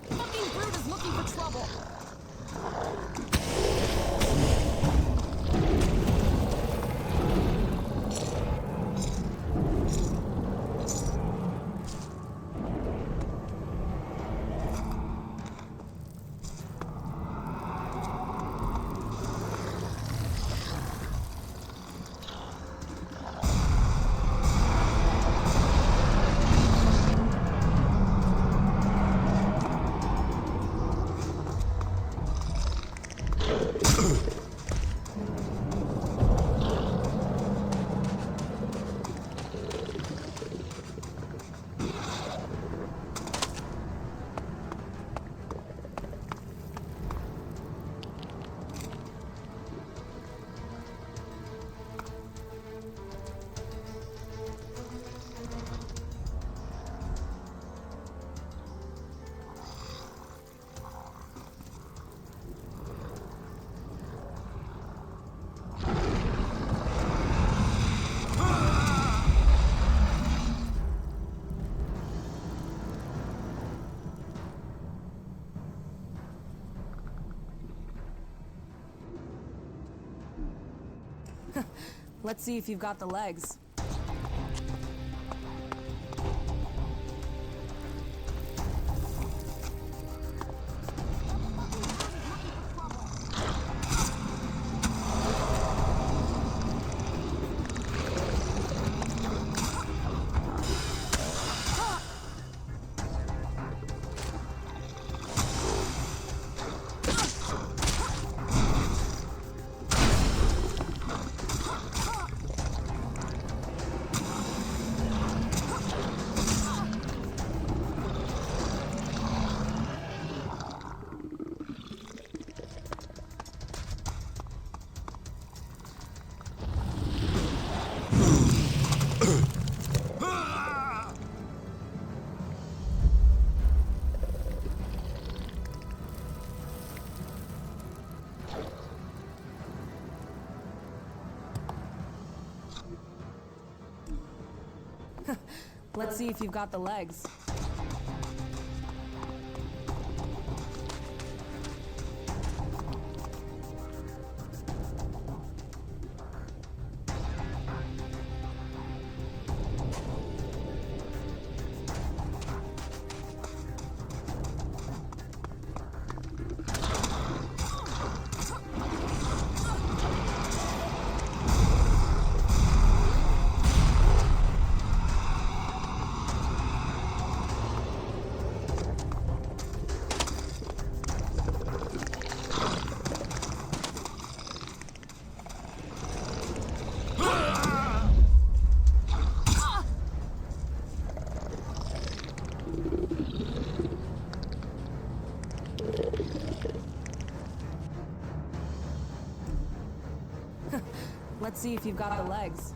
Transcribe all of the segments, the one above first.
That fucking brute is looking for trouble! Let's see if you've got the legs. Let's see if you've got the legs. Let's see if you've got the legs.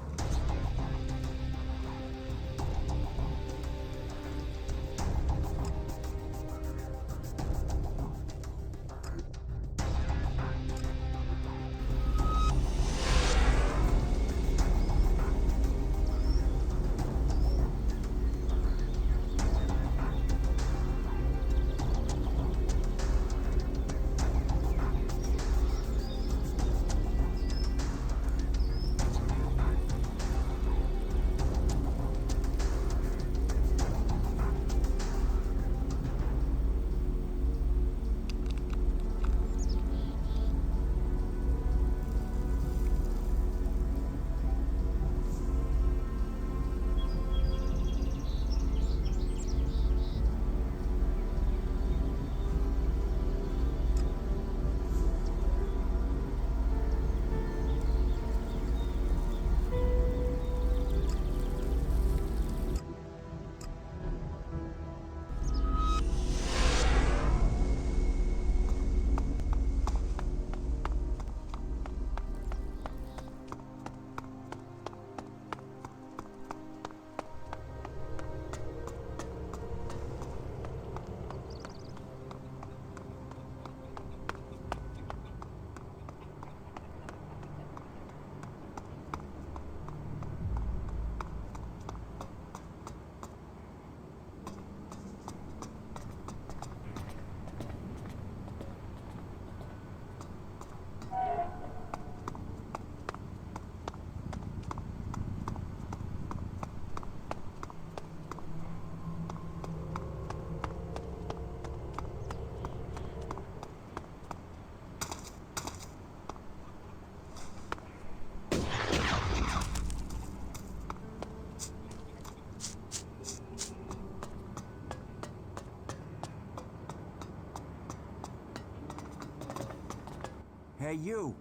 Hey, you.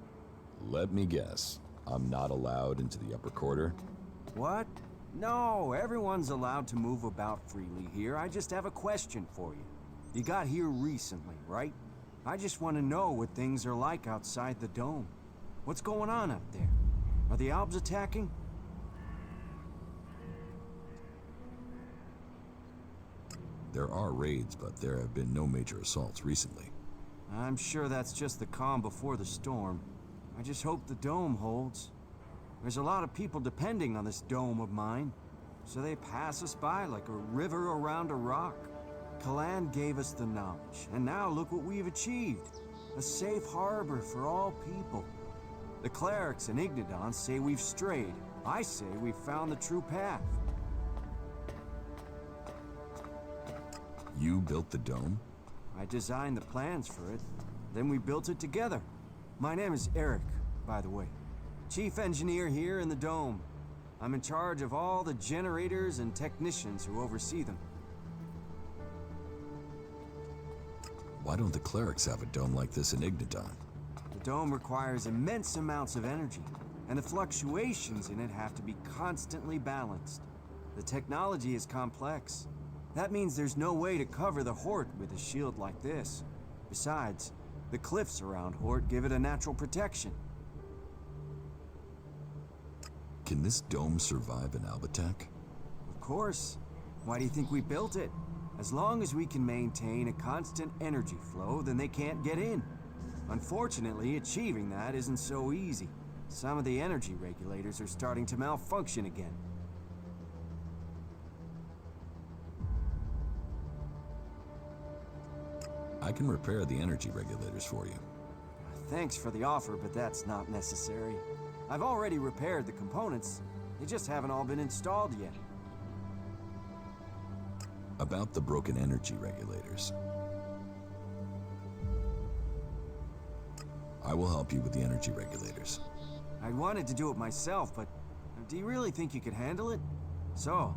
Let me guess. I'm not allowed into the upper quarter? What? No, everyone's allowed to move about freely here. I just have a question for you. You got here recently, right? I just want to know what things are like outside the dome. What's going on up there? Are the Albs attacking? There are raids, but there have been no major assaults recently. I'm sure that's just the calm before the storm. I just hope the dome holds. There's a lot of people depending on this dome of mine, so they pass us by like a river around a rock. Kalan gave us the knowledge, and now look what we've achieved. A safe harbor for all people. The clerics and Ignadon say we've strayed. I say we've found the true path. You built the dome? I designed the plans for it, then we built it together. My name is Eric, by the way. Chief engineer here in the dome. I'm in charge of all the generators and technicians who oversee them. Why don't the clerics have a dome like this in Ignadon? The dome requires immense amounts of energy, and the fluctuations in it have to be constantly balanced. The technology is complex. That means there's no way to cover the Hort with a shield like this. Besides, the cliffs around Hort give it a natural protection. Can this dome survive an Alb attack? Of course. Why do you think we built it? As long as we can maintain a constant energy flow, then they can't get in. Unfortunately, achieving that isn't so easy. Some of the energy regulators are starting to malfunction again. I can repair the energy regulators for you. Thanks for the offer, but that's not necessary. I've already repaired the components. They just haven't all been installed yet. About the broken energy regulators. I will help you with the energy regulators. I wanted to do it myself, but do you really think you could handle it? So,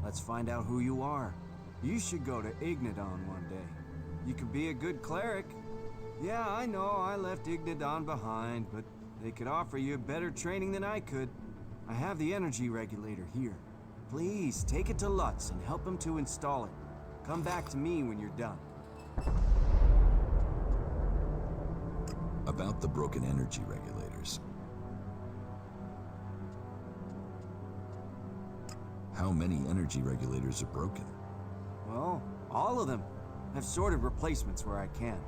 let's find out who you are. You should go to Ignadon one day. You could be a good cleric. Yeah, I know I left Ignadon behind, but they could offer you better training than I could. I have the energy regulator here. Please, take it to Lutz and help him to install it. Come back to me when you're done. About the broken energy regulators. How many energy regulators are broken? Well, all of them. I've sorted replacements where I can,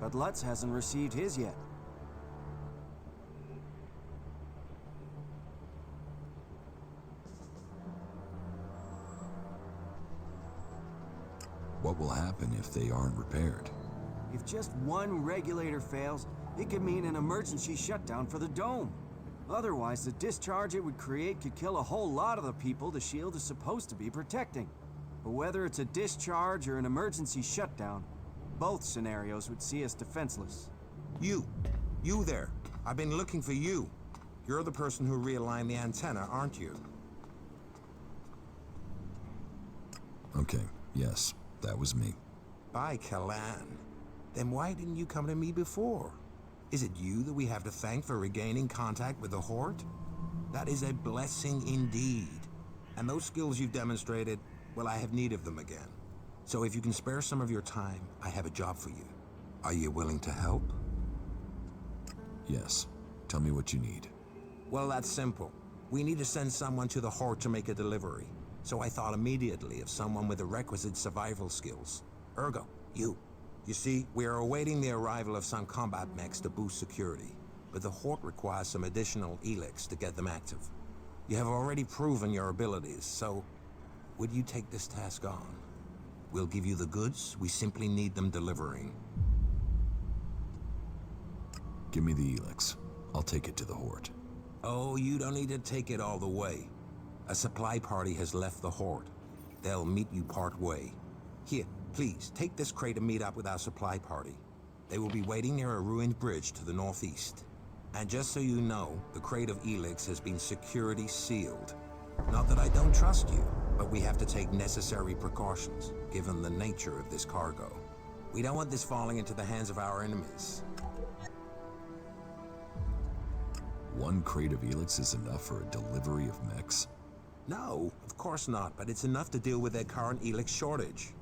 but Lutz hasn't received his yet. What will happen if they aren't repaired? If just one regulator fails, it could mean an emergency shutdown for the dome. Otherwise, the discharge it would create could kill a whole lot of the people the shield is supposed to be protecting. But whether it's a discharge or an emergency shutdown, both scenarios would see us defenseless. You there. I've been looking for you. You're the person who realigned the antenna, aren't you? Okay, yes, that was me. By Kalan. Then why didn't you come to me before? Is it you that we have to thank for regaining contact with the Hort? That is a blessing indeed. And those skills you've demonstrated, well, I have need of them again. So if you can spare some of your time, I have a job for you. Are you willing to help? Yes. Tell me what you need. Well, that's simple. We need to send someone to the Hort to make a delivery. So I thought immediately of someone with the requisite survival skills. Ergo, you. You see, we are awaiting the arrival of some combat mechs to boost security, but the Hort requires some additional Elex to get them active. You have already proven your abilities, so would you take this task on? We'll give you the goods, we simply need them delivering. Give me the Elex. I'll take it to the Hort. Oh, you don't need to take it all the way. A supply party has left the Hort. They'll meet you part way. Here, please, take this crate and meet up with our supply party. They will be waiting near a ruined bridge to the northeast. And just so you know, the crate of Elex has been security sealed. Not that I don't trust you, but we have to take necessary precautions, given the nature of this cargo. We don't want this falling into the hands of our enemies. one crate of Elex is enough for a delivery of mechs? No, of course not, but it's enough to deal with their current Elex shortage.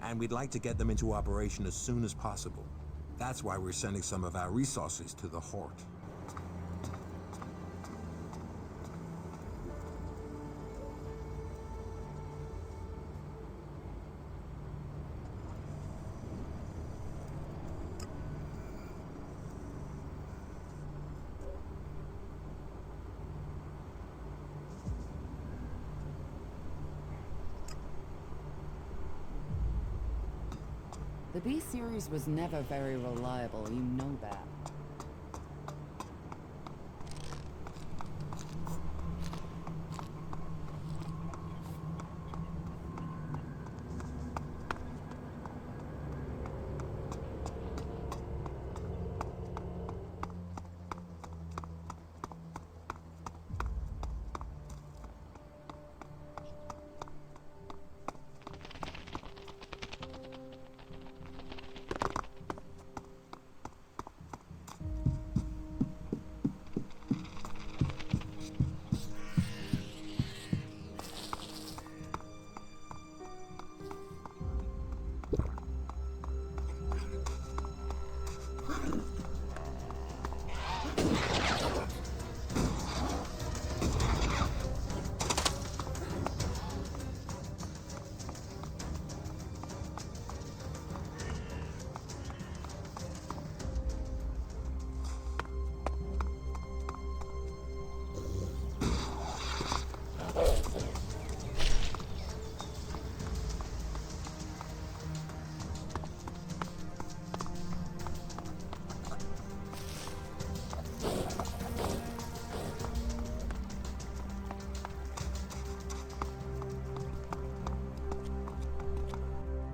And we'd like to get them into operation as soon as possible. That's why we're sending some of our resources to the Horde. The B-series was never very reliable, you know that.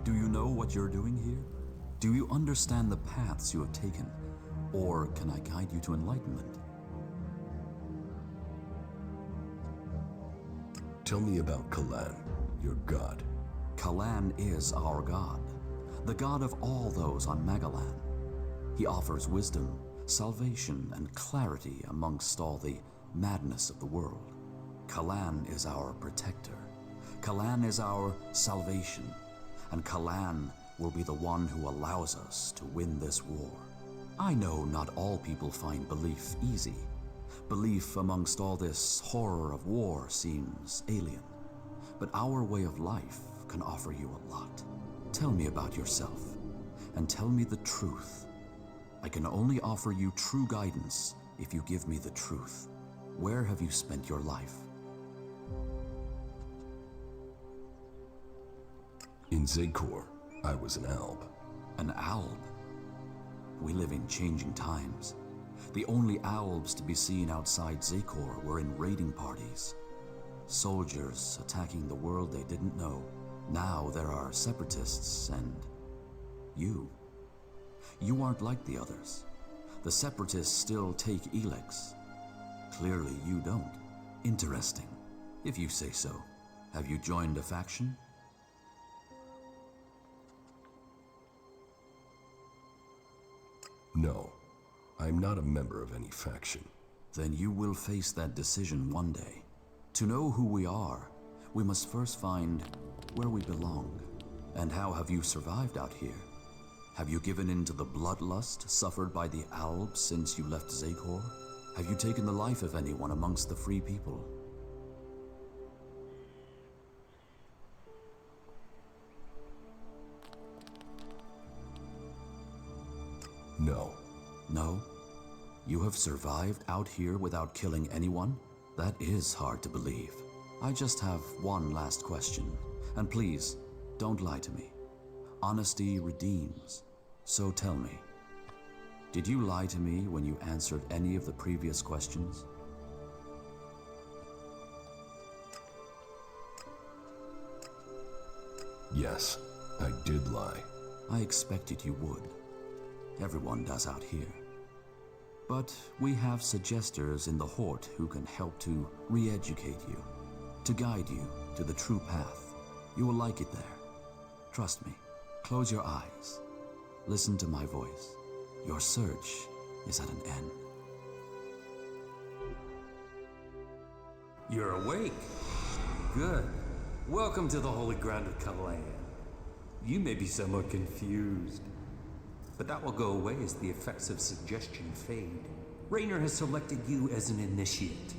Do you know what you're doing here? Do you understand the paths you have taken? Or can I guide you to enlightenment? Tell me about Kalan, your god. Kalan is our god, the god of all those on Magalan. He offers wisdom, salvation, and clarity amongst all the madness of the world. Kalan is our protector. Kalan is our salvation. And Kalan will be the one who allows us to win this war. I know not all people find belief easy. Belief amongst all this horror of war seems alien. But our way of life can offer you a lot. Tell me about yourself, and tell me the truth. I can only offer you true guidance if you give me the truth. Where have you spent your life? In Zakor, I was an alb. An alb? We live in changing times. The only albs to be seen outside Zakor were in raiding parties. Soldiers attacking the world they didn't know. Now there are separatists and you. You aren't like the others. The separatists still take Elex. Clearly you don't. Interesting, if you say so. Have you joined a faction? No, I'm not a member of any faction. Then you will face that decision one day. To know who we are, we must first find where we belong. And how have you survived out here? Have you given in to the bloodlust suffered by the Albs since you left Zakor? Have you taken the life of anyone amongst the free people? No. No? You have survived out here without killing anyone? That is hard to believe. I just have one last question. And please, don't lie to me. Honesty redeems. So tell me, did you lie to me when you answered any of the previous questions? Yes, I did lie. I expected you would. Everyone does out here. But we have suggesters in the Horde who can help to re-educate you, to guide you to the true path. You will like it there. Trust me. Close your eyes. Listen to my voice. Your search is at an end. You're awake. Good. Welcome to the holy ground of Kalan. You may be somewhat confused, but that will go away as the effects of suggestion fade. Raynor has selected you as an initiate,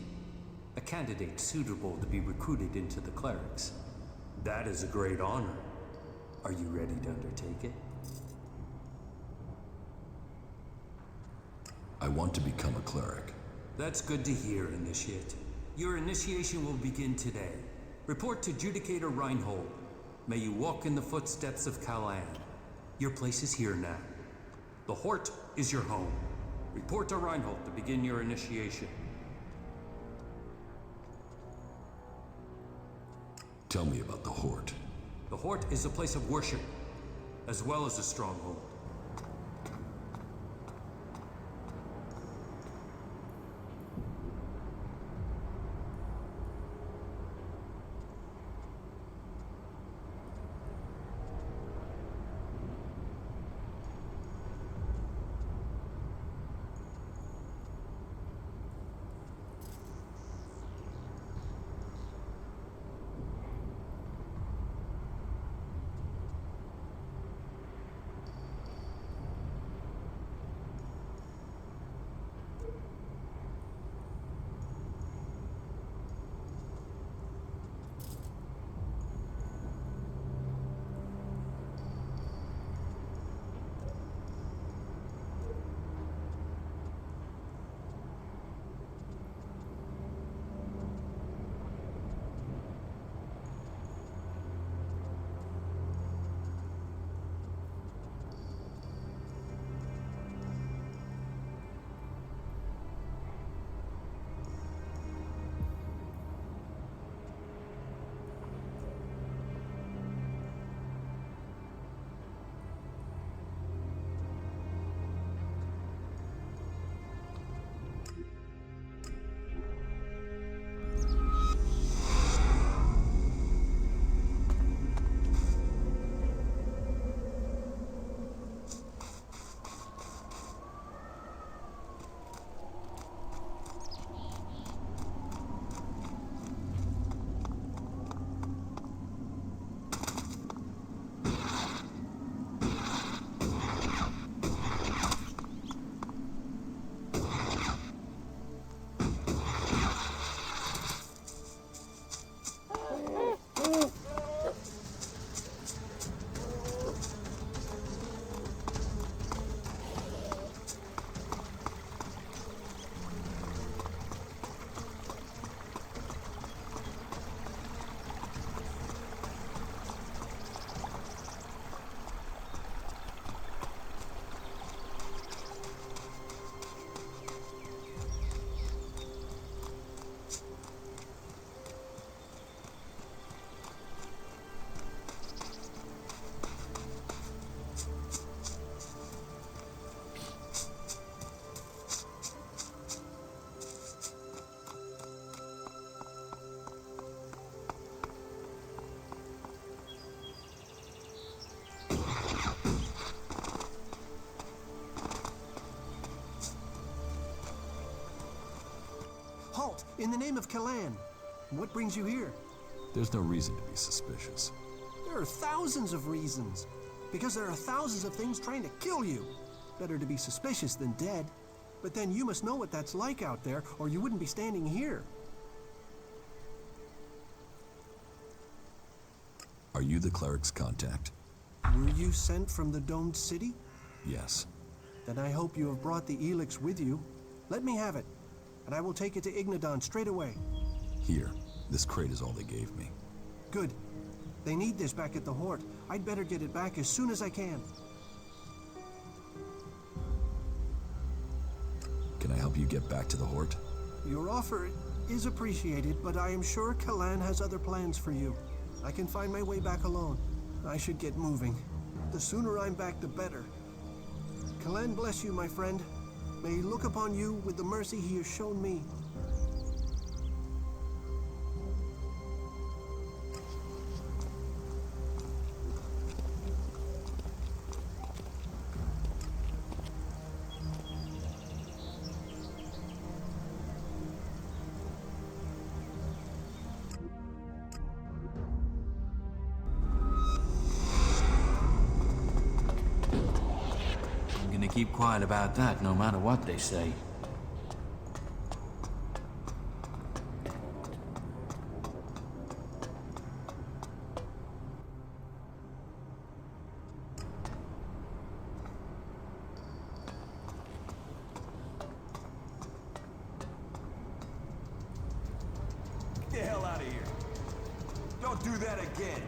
a candidate suitable to be recruited into the clerics. That is a great honor. Are you ready to undertake it? I want to become a cleric. That's good to hear, Initiate. Your initiation will begin today. Report to Judicator Reinhold. May you walk in the footsteps of Kalan. Your place is here now. The Hort is your home. Report to Reinhold to begin your initiation. Tell me about the Hort. The Hort is a place of worship, as well as a stronghold. Halt! In the name of Kalan! What brings you here? There's no reason to be suspicious. There are thousands of reasons. Because there are thousands of things trying to kill you. Better to be suspicious than dead. But then you must know what that's like out there, or you wouldn't be standing here. Are you the cleric's contact? Were you sent from the domed city? Yes. Then I hope you have brought the Elex with you. Let me have it, and I will take it to Ignadon straight away. Here. This crate is all they gave me. Good. They need this back at the Hort. I'd better get it back as soon as I can. Can I help you get back to the Hort? Your offer is appreciated, but I am sure Kalan has other plans for you. I can find my way back alone. I should get moving. The sooner I'm back, the better. Kalan bless you, my friend. May he look upon you with the mercy he has shown me. keep quiet about that no matter what they say. Get the hell out of here. Don't do that again.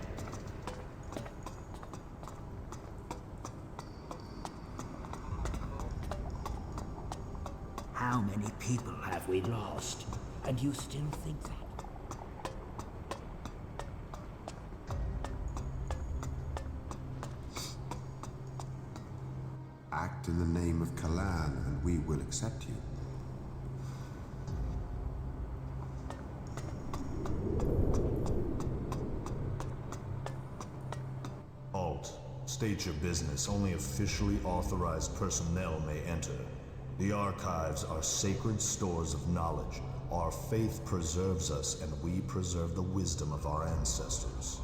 How many people have we lost? And you still think that? Act in the name of Kalan, and we will accept you. Halt. State your business. Only officially authorized personnel may enter. The archives are sacred stores of knowledge. Our faith preserves us, and we preserve the wisdom of our ancestors.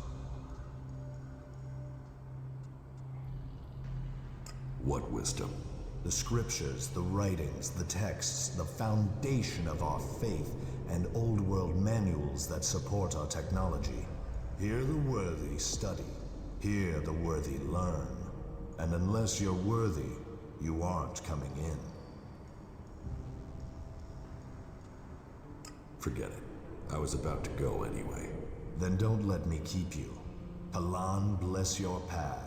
What wisdom? The scriptures, the writings, the texts, the foundation of our faith, and old world manuals that support our technology. Here the worthy study. Here the worthy learn. And unless you're worthy, you aren't coming in. Forget it. I was about to go anyway. Then don't let me keep you. Kalan bless your path.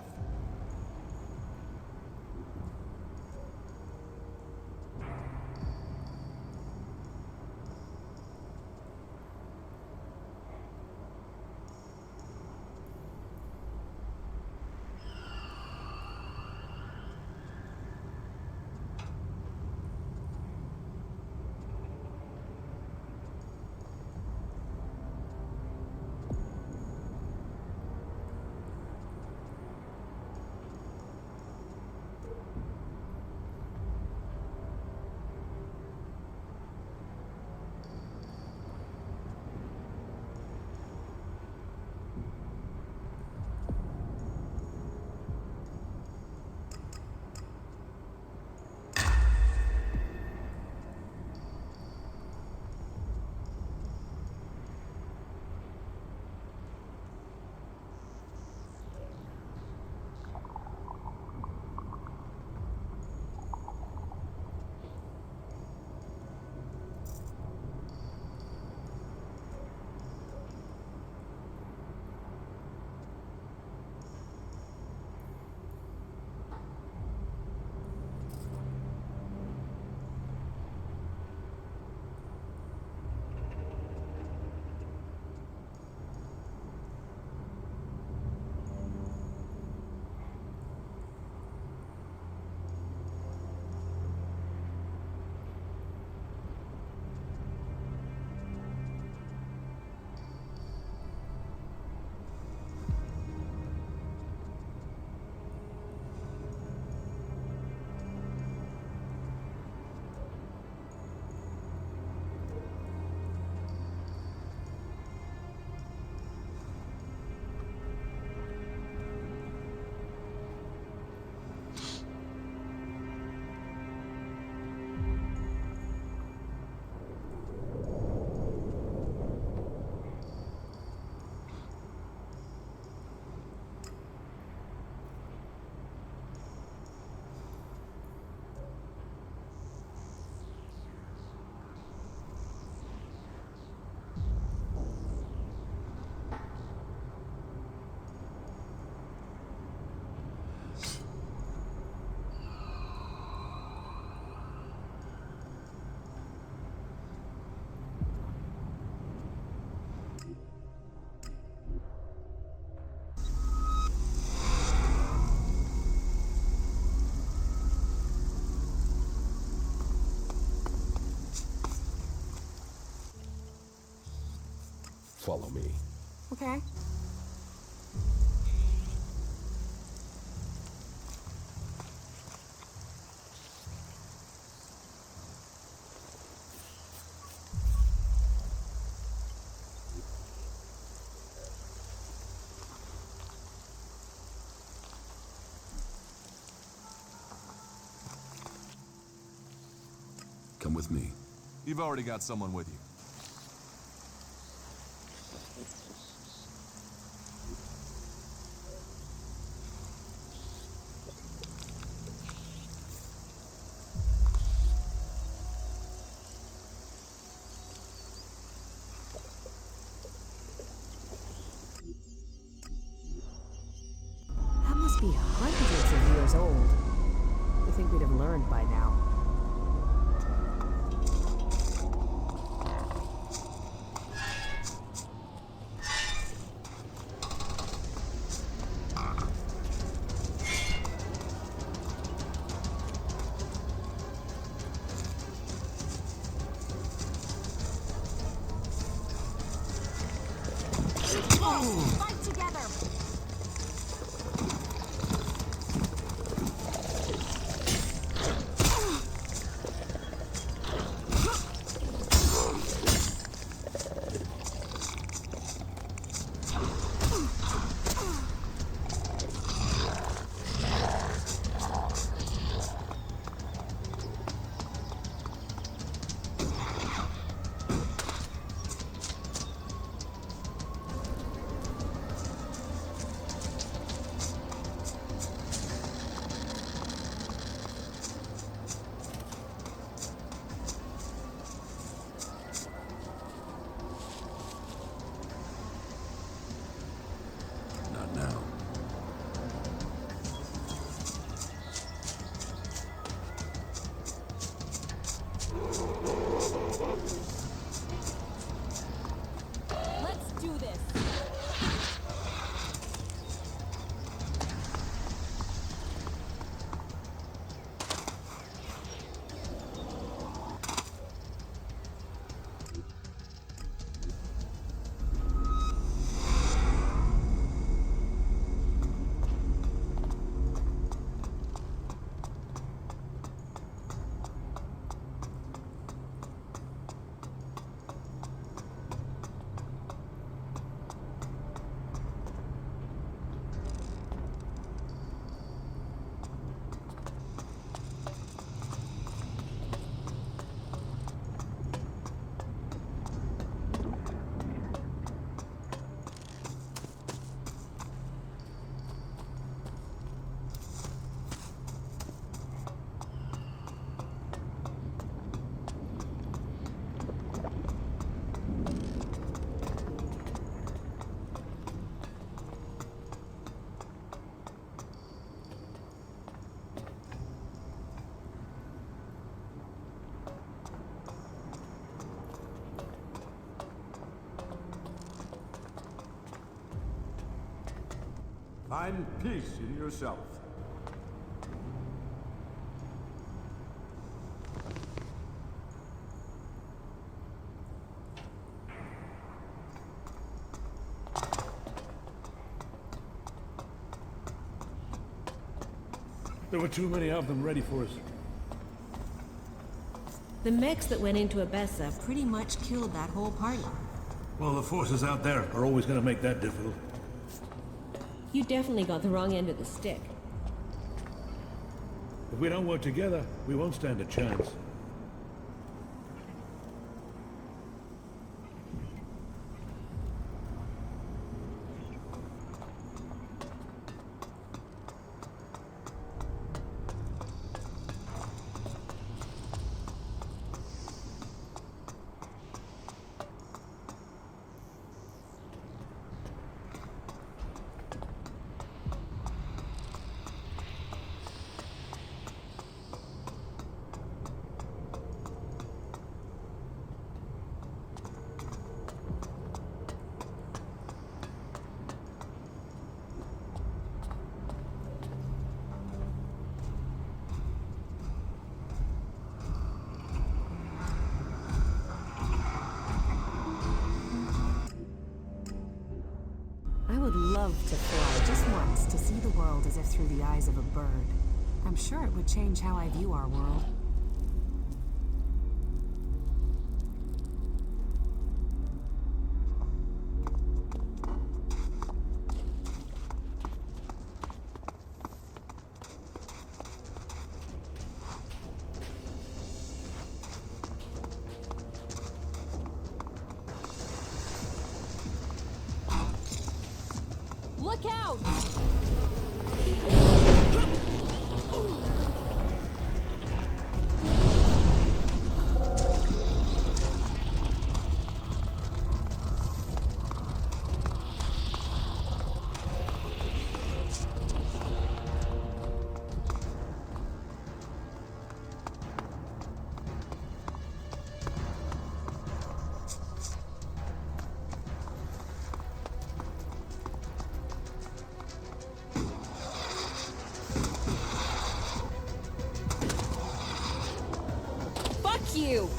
Follow me. Okay. with me. You've already got someone with you. That must be hundreds of years old. You think we'd have learned by now? Fight together! Not now. Let's do this! Find peace in yourself. There were too many of them ready for us. The mechs that went into Abessa pretty much killed that whole party. Well, the forces out there are always going to make that difficult. You definitely got the wrong end of the stick. If we don't work together, we won't stand a chance. I would love to fly just once to see the world as if through the eyes of a bird. I'm sure it would change how I view our world. Look out! You!